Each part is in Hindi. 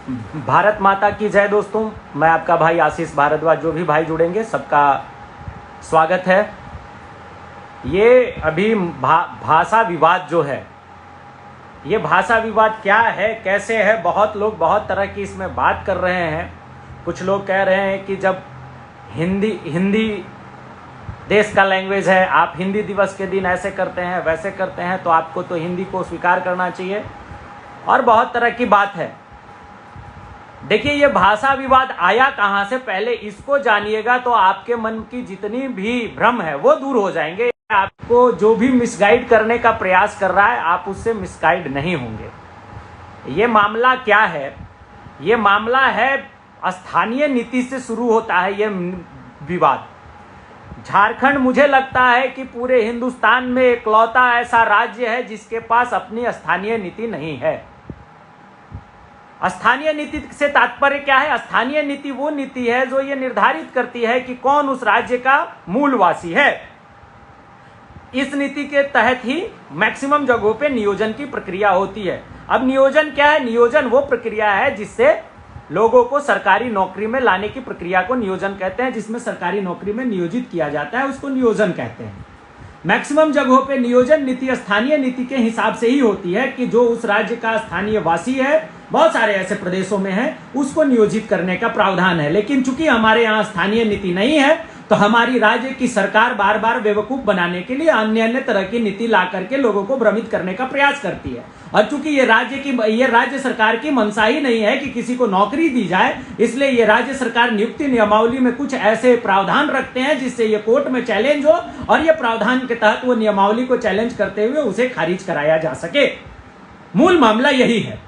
भारत माता की जय दोस्तों। मैं आपका भाई आशीष भारद्वाज। जो भी भाई जुड़ेंगे सबका स्वागत है। ये अभी भाषा विवाद जो है, ये भाषा विवाद क्या है, कैसे है, बहुत लोग बहुत तरह की इसमें बात कर रहे हैं। कुछ लोग कह रहे हैं कि जब हिंदी देश का लैंग्वेज है, आप हिंदी दिवस के दिन ऐसे करते हैं वैसे करते हैं, तो आपको तो हिंदी को स्वीकार करना चाहिए, और बहुत तरह की बात है। देखिए, ये भाषा विवाद आया कहाँ से, पहले इसको जानिएगा तो आपके मन की जितनी भी भ्रम है वो दूर हो जाएंगे। आपको जो भी मिसगाइड करने का प्रयास कर रहा है, आप उससे मिसगाइड नहीं होंगे। ये मामला क्या है? ये मामला है स्थानीय नीति से शुरू होता है ये विवाद। झारखंड मुझे लगता है कि पूरे हिंदुस्तान में इकलौता ऐसा राज्य है जिसके पास अपनी स्थानीय नीति नहीं है। स्थानीय नीति से तात्पर्य क्या है? स्थानीय नीति वो नीति है जो ये निर्धारित करती है कि कौन उस राज्य का मूलवासी है। इस नीति के तहत ही मैक्सिमम जगहों पे नियोजन की प्रक्रिया होती है। अब नियोजन क्या है? नियोजन वो प्रक्रिया है जिससे लोगों को सरकारी नौकरी में लाने की प्रक्रिया को नियोजन कहते हैं। जिसमें सरकारी नौकरी में नियोजित किया जाता है उसको नियोजन कहते हैं। मैक्सिमम जगहों पे नियोजन नीति स्थानीय नीति के हिसाब से ही होती है कि जो उस राज्य का स्थानीय वासी है, बहुत सारे ऐसे प्रदेशों में है, उसको नियोजित करने का प्रावधान है। लेकिन चूंकि हमारे यहाँ स्थानीय नीति नहीं है, तो हमारी राज्य की सरकार बार बार बेवकूफ बनाने के लिए अन्य अन्य तरह की नीति ला करके लोगों को भ्रमित करने का प्रयास करती है। और चूंकि ये राज्य सरकार की मंशा ही नहीं है कि किसी को नौकरी दी जाए, इसलिए ये राज्य सरकार नियुक्ति नियमावली में कुछ ऐसे प्रावधान रखते हैं जिससे ये कोर्ट में चैलेंज हो, और ये प्रावधान के तहत वो नियमावली को चैलेंज करते हुए उसे खारिज कराया जा सके। मूल मामला यही है।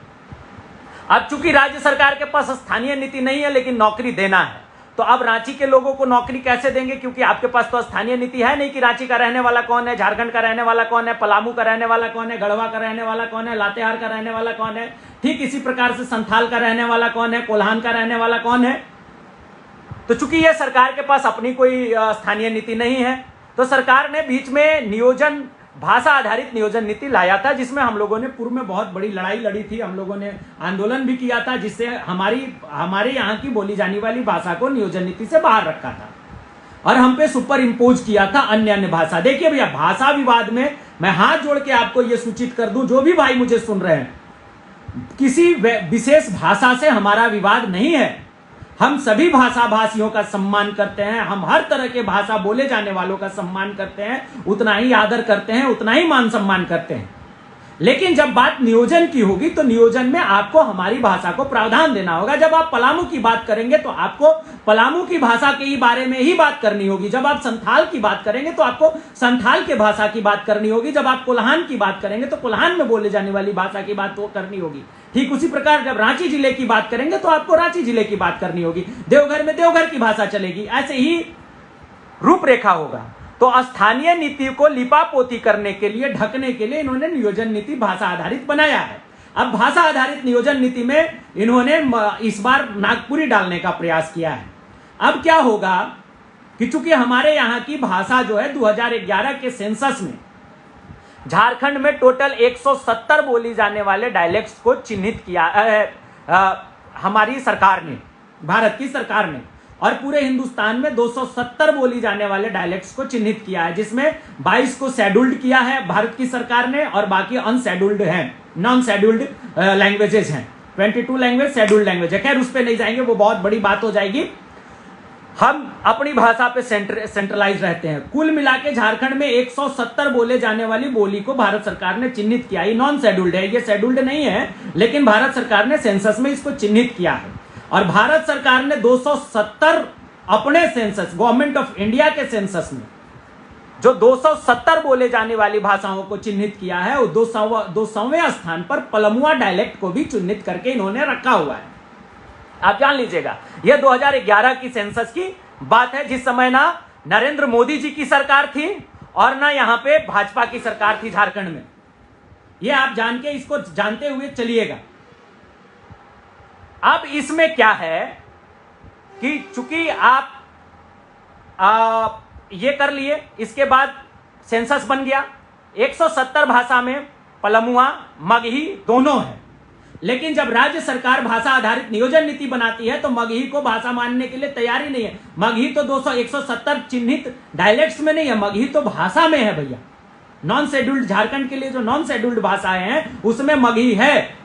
अब चूंकि राज्य सरकार के पास स्थानीय नीति नहीं है लेकिन नौकरी देना है, तो अब रांची के लोगों को नौकरी कैसे देंगे? क्योंकि आपके पास तो स्थानीय नीति है नहीं कि रांची का रहने वाला कौन है, झारखंड का रहने वाला कौन है, पलामू का रहने वाला कौन है, गढ़वा का रहने वाला कौन है, लातेहार का रहने वाला कौन है। ठीक इसी प्रकार से संथाल का रहने वाला कौन है, कोल्हान का रहने वाला कौन है। तो चूंकि यह सरकार के पास अपनी कोई स्थानीय नीति नहीं है, तो सरकार ने बीच में नियोजन भाषा आधारित नियोजन नीति लाया था, जिसमें हम लोगों ने पूर्व में बहुत बड़ी लड़ाई लड़ी थी। हम लोगों ने आंदोलन भी किया था, जिससे हमारे यहाँ की बोली जाने वाली भाषा को नियोजन नीति से बाहर रखा था और हम पे सुपर इम्पोज किया था अन्य भाषा। देखिए भैया, भाषा विवाद में मैं हाथ जोड़ के आपको यह सूचित कर दूं, जो भी भाई मुझे सुन रहे हैं, किसी विशेष भाषा से हमारा विवाद नहीं है। हम सभी भाषा भाषियों का सम्मान करते हैं, हम हर तरह के भाषा बोले जाने वालों का सम्मान करते हैं, उतना ही आदर करते हैं, उतना ही मान सम्मान करते हैं। लेकिन जब बात नियोजन की होगी तो नियोजन में आपको हमारी भाषा को प्रावधान देना होगा। जब आप पलामू की बात करेंगे तो आपको पलामू की भाषा के ही बारे में ही बात करनी होगी। जब आप संथाल की बात करेंगे तो आपको संथाल के भाषा की बात करनी होगी। जब आप कोल्हान की बात करेंगे तो कोल्हान में बोले जाने वाली भाषा की बात तो करनी होगी। ठीक उसी प्रकार जब रांची जिले की बात करेंगे तो आपको रांची जिले की बात करनी होगी। देवघर में देवघर की भाषा चलेगी। ऐसे ही रूपरेखा होगा। तो स्थानीय नीति को लिपापोती करने के लिए, ढकने के लिए इन्होंने नियोजन नीति भाषा आधारित बनाया है। अब भाषा आधारित नियोजन नीति में इन्होंने इस बार नागपुरी डालने का प्रयास किया है। अब क्या होगा कि चूंकि हमारे यहाँ की भाषा जो है 2011 के सेंसस में झारखंड में टोटल 170 बोली जाने वाले डायलेक्ट्स को चिन्हित किया हमारी सरकार ने, भारत की सरकार ने, और पूरे हिंदुस्तान में 270 बोली जाने वाले डायलेक्ट्स को चिन्हित किया है, जिसमें 22 को शेड्यूल्ड किया है भारत की सरकार ने और बाकी अनशेड्यूल्ड हैं, नॉन शेड्यूल्ड लैंग्वेजेस हैं। 22 लैंग्वेज शेड्यूल्ड लैंग्वेज है। खैर उस पर नहीं जाएंगे, वो बहुत बड़ी बात हो जाएगी। हम अपनी भाषा पे सेंट्रलाइज रहते हैं। कुल मिला के झारखंड में 170 बोले जाने वाली बोली को भारत सरकार ने चिन्हित किया। ये नॉन शेड्यूल्ड है, ये शेड्यूल्ड नहीं है, लेकिन भारत सरकार ने सेंसस में इसको चिन्हित किया है। और भारत सरकार ने 270 अपने सेंसस, गवर्नमेंट ऑफ इंडिया के सेंसस में जो 270 बोले जाने वाली भाषाओं को चिन्हित किया है, वो 200वें स्थान पर पलमुआ डायलेक्ट को भी चिन्हित करके इन्होंने रखा हुआ है। आप जान लीजिएगा, यह 2011 की सेंसस की बात है, जिस समय ना नरेंद्र मोदी जी की सरकार थी और ना यहां पे भाजपा की सरकार थी झारखंड में। यह आप जान के इसको जानते हुए चलिएगा। अब इसमें क्या है कि चूंकि आप ये कर लिए, इसके बाद सेंसस बन गया। 170 भाषा में पलमुआ, मगही दोनों है। लेकिन जब राज्य सरकार भाषा आधारित नियोजन नीति बनाती है तो मगही को भाषा मानने के लिए तैयारी नहीं है। मगही तो 170 चिन्हित डायलेक्ट्स में नहीं है, मगही तो भाषा में है भैया। नॉन शेड्यूल्ड झारखंड के लिए जो नॉन शेड्यूल्ड भाषाएं हैं उसमें मगही है।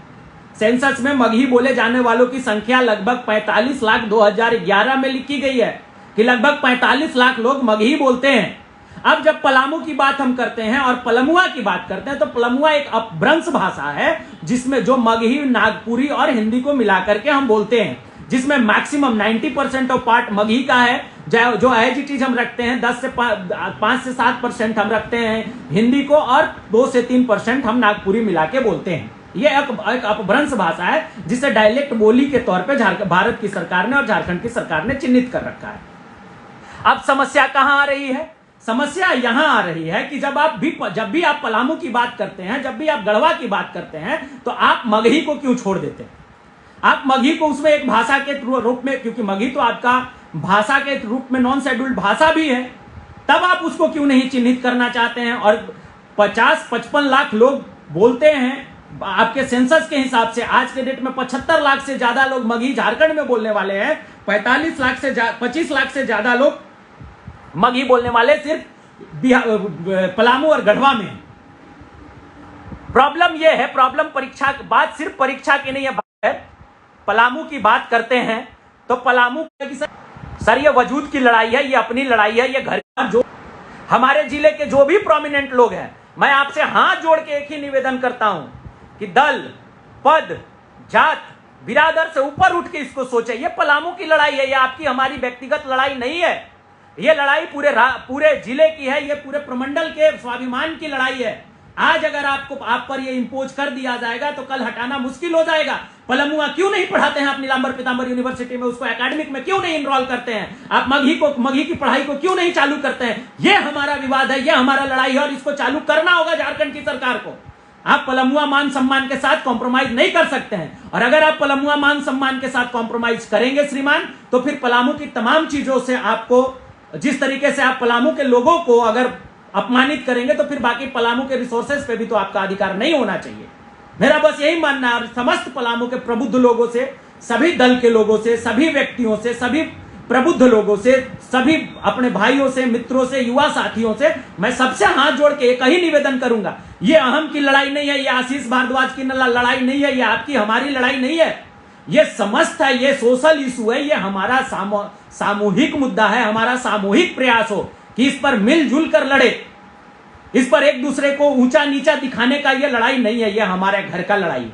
सेंसस में मगही बोले जाने वालों की संख्या लगभग 45 लाख 2011 में लिखी गई है कि लगभग 45 लाख लोग मगही बोलते हैं। अब जब पलामू की बात हम करते हैं और पलमुआ की बात करते हैं तो पलमुआ एक अपभ्रंश भाषा है जिसमें जो मगही, नागपुरी और हिंदी को मिलाकर के हम बोलते हैं, जिसमें मैक्सिमम 90% ऑफ पार्ट मगही का है। जो एज इट इज हम रखते हैं 5 से 7% हम रखते हैं हिंदी को और 2 से 3% हम नागपुरी मिला के बोलते हैं। यह एक अपभ्रंश भाषा है जिसे डायलेक्ट बोली के तौर पे भारत की सरकार ने और झारखंड की सरकार ने चिन्हित कर रखा है। अब समस्या कहां आ रही है? समस्या यहां आ रही है कि जब भी आप पलामू की बात करते हैं, जब भी आप गढ़वा की बात करते हैं तो आप मगही को क्यों छोड़ देते हैं? आप मगही को उसमें एक भाषा के रूप में, क्योंकि मगही तो आपका भाषा के रूप में नॉन शेड्यूल्ड भाषा भी है, तब आप उसको क्यों नहीं चिन्हित करना चाहते हैं? और 50-55 लाख लोग बोलते हैं आपके सेंसस के हिसाब से। आज के डेट में 75 लाख से ज्यादा लोग मगही झारखंड में बोलने वाले हैं। 25 लाख से ज्यादा लोग मगही बोलने वाले सिर्फ पलामू और गढ़वा में। प्रॉब्लम यह है, प्रॉब्लम परीक्षा बात सिर्फ परीक्षा की नहीं है। पलामू की बात करते हैं तो पलामू सर ये वजूद की लड़ाई है, ये अपनी लड़ाई है, ये घर का। जो हमारे जिले के जो भी प्रोमिनेंट लोग हैं, मैं आपसे हाथ जोड़ के एक ही निवेदन करता हूं कि दल, पद, जात, बिरादर से ऊपर उठ के इसको सोचे। ये पलामू की लड़ाई है, ये आपकी हमारी व्यक्तिगत लड़ाई नहीं है। ये लड़ाई पूरे जिले की है, ये पूरे प्रमंडल के स्वाभिमान की लड़ाई है। आज अगर आप पर ये इंपोज कर दिया जाएगा तो कल हटाना मुश्किल हो जाएगा। पलमुआ क्यों नहीं पढ़ाते हैं आप नीलांबर पीतांबर यूनिवर्सिटी में? उसको एकेडमिक में क्यों नहीं इनरोल करते हैं? आप मगही की पढ़ाई को क्यों नहीं चालू करते हैं? ये हमारा विवाद है, ये हमारा लड़ाई है और इसको चालू करना होगा झारखंड की सरकार को। आप पलमुआ मान सम्मान के साथ कॉम्प्रोमाइज नहीं कर सकते हैं, और अगर आप पलमुआ मान सम्मान के साथ कॉम्प्रोमाइज करेंगे श्रीमान, तो फिर पलामू की तमाम चीजों से आपको, जिस तरीके से आप पलामू के लोगों को अगर अपमानित करेंगे तो फिर बाकी पलामू के रिसोर्सेज पे भी तो आपका अधिकार नहीं होना चाहिए। मेरा बस यही मानना है। और समस्त पलामू के प्रबुद्ध लोगों से, सभी दल के लोगों से, सभी व्यक्तियों से, सभी प्रबुद्ध लोगों से, सभी अपने भाइयों से, मित्रों से, युवा साथियों से मैं सबसे हाथ जोड़ के एक ही निवेदन करूंगा, ये अहम की लड़ाई नहीं है, ये आशीष भारद्वाज की लड़ाई नहीं है, ये आपकी हमारी लड़ाई नहीं है, ये समस्त है, ये सोशल इशू है, ये हमारा सामूहिक मुद्दा है। हमारा सामूहिक प्रयास हो कि इस पर मिलजुल कर लड़े, इस पर एक दूसरे को ऊंचा नीचा दिखाने का ये लड़ाई नहीं है, ये हमारे घर का लड़ाई है,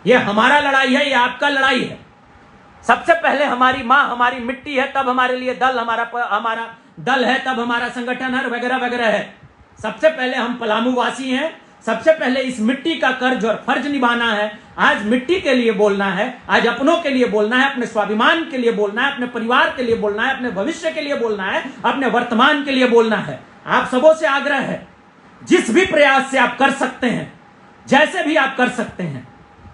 ये हमारा लड़ाई है, ये आपका लड़ाई है। सबसे पहले हमारी माँ हमारी मिट्टी है, तब हमारे लिए दल, हमारा दल है, तब हमारा संगठन है, वगैरह वगैरह है। सबसे पहले हम पलामू वासी हैं, सबसे पहले इस मिट्टी का कर्ज और फर्ज निभाना है। आज मिट्टी के लिए बोलना है, आज अपनों के लिए बोलना है, अपने स्वाभिमान के लिए बोलना है, अपने परिवार के लिए बोलना है, अपने भविष्य के लिए बोलना है, अपने वर्तमान के लिए बोलना है। आप सबों से आग्रह है, जिस भी प्रयास से आप कर सकते हैं, जैसे भी आप कर सकते हैं,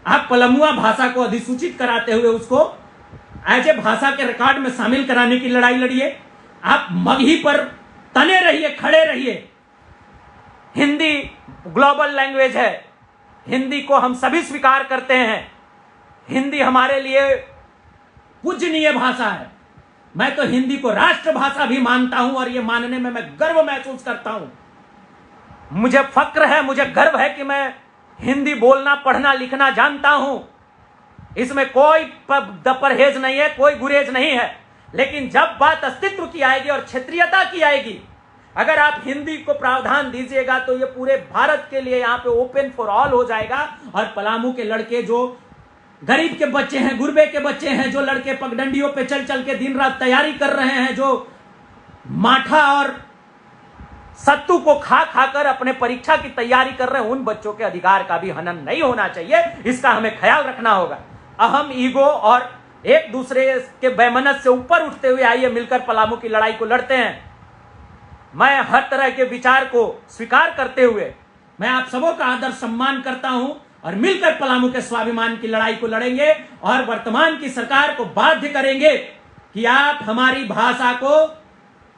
आप पलमुआ भाषा को अधिसूचित कराते हुए उसको एज ए भाषा के रिकॉर्ड में शामिल कराने की लड़ाई लड़िए। आप मगही पर तने रहिए, खड़े रहिए। हिंदी ग्लोबल लैंग्वेज है, हिंदी को हम सभी स्वीकार करते हैं, हिंदी हमारे लिए पूजनीय भाषा है। मैं तो हिंदी को राष्ट्रभाषा भी मानता हूं और यह मानने में मैं गर्व महसूस करता हूं। मुझे फक्र है, मुझे गर्व है कि मैं हिंदी बोलना, पढ़ना, लिखना जानता हूं। इसमें कोई परहेज नहीं है, कोई गुरेज नहीं है। लेकिन जब बात अस्तित्व की आएगी और क्षेत्रीयता की आएगी, अगर आप हिंदी को प्रावधान दीजिएगा तो ये पूरे भारत के लिए यहाँ पे ओपन फॉर ऑल हो जाएगा। और पलामू के लड़के जो गरीब के बच्चे हैं, गुरबे के बच्चे हैं, जो लड़के पगडंडियों पे चल चल के दिन रात तैयारी कर रहे हैं, जो माठा और सत्तू को खा खाकर अपने परीक्षा की तैयारी कर रहे हैं, उन बच्चों के अधिकार का भी हनन नहीं होना चाहिए। इसका हमें ख्याल रखना होगा। अहम, ईगो और एक दूसरे के बेमनस से ऊपर उठते हुए आइए मिलकर पलामू की लड़ाई को लड़ते हैं। मैं हर तरह के विचार को स्वीकार करते हुए मैं आप सबों का आदर सम्मान करता हूं और मिलकर पलामू के स्वाभिमान की लड़ाई को लड़ेंगे और वर्तमान की सरकार को बाध्य करेंगे कि आप हमारी भाषा को,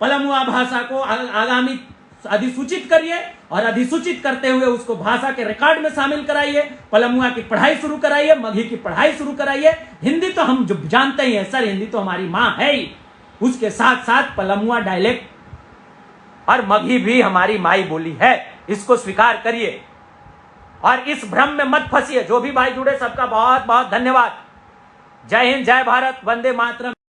पलमुआ भाषा को आगामी अधिसूचित करिए और अधिसूचित करते हुए उसको भाषा के रिकॉर्ड में शामिल कराइए। पलमुआ की पढ़ाई शुरू कराइए, मगही की पढ़ाई शुरू कराइए। हिंदी तो हम जो जानते ही हैं सर, हिंदी तो हमारी मां है ही, उसके साथ साथ पलमुआ डायलेक्ट और मगही भी हमारी माई बोली है, इसको स्वीकार करिए और इस भ्रम में मत फंसिए। जो भी भाई जुड़े सबका बहुत बहुत धन्यवाद। जय हिंद, जय भारत, वंदे मातरम।